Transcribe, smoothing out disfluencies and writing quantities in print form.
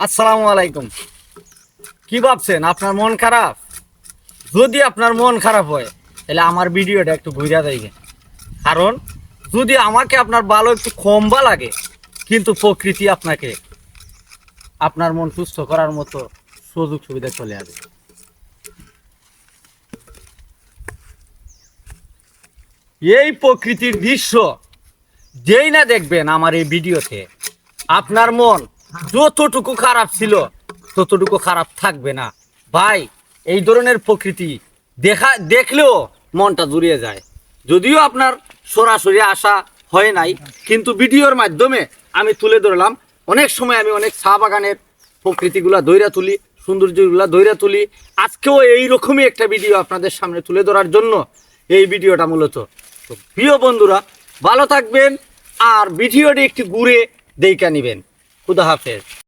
আসসালামু আলাইকুম। কি ভাবছেন আপনার মন খারাপ? যদি আপনার মন খারাপ হয় তাহলে আমার ভিডিওটা একটু ঘুরে দেখবেন। কারণ যদি আমাকে আপনার ভালো একটু কমবা লাগে, কিন্তু প্রকৃতি আপনাকে আপনার মন সুস্থ করার মতো সুযোগ সুবিধা চলে আসবে। এই প্রকৃতির দৃশ্য যেই না দেখবেন আমার এই ভিডিওতে, আপনার মন যতটুকু খারাপ ছিল ততটুকু খারাপ থাকবে না। ভাই, এই ধরনের প্রকৃতি দেখলেও মনটা জুড়িয়ে যায়। যদিও আপনার সরাসরি আসা হয় নাই, কিন্তু ভিডিওর মাধ্যমে আমি তুলে ধরলাম। অনেক সময় আমি অনেক চা বাগানের প্রকৃতিগুলা দইরা তুলি, সৌন্দর্যগুলা দইরা তুলি। আজকেও এইরকমই একটা ভিডিও আপনাদের সামনে তুলে ধরার জন্য এই ভিডিওটা মূলত। তো প্রিয় বন্ধুরা, ভালো থাকবেন আর ভিডিওটি একটু ঘুরে দেখে নেবেন। খুদা হাফেজ।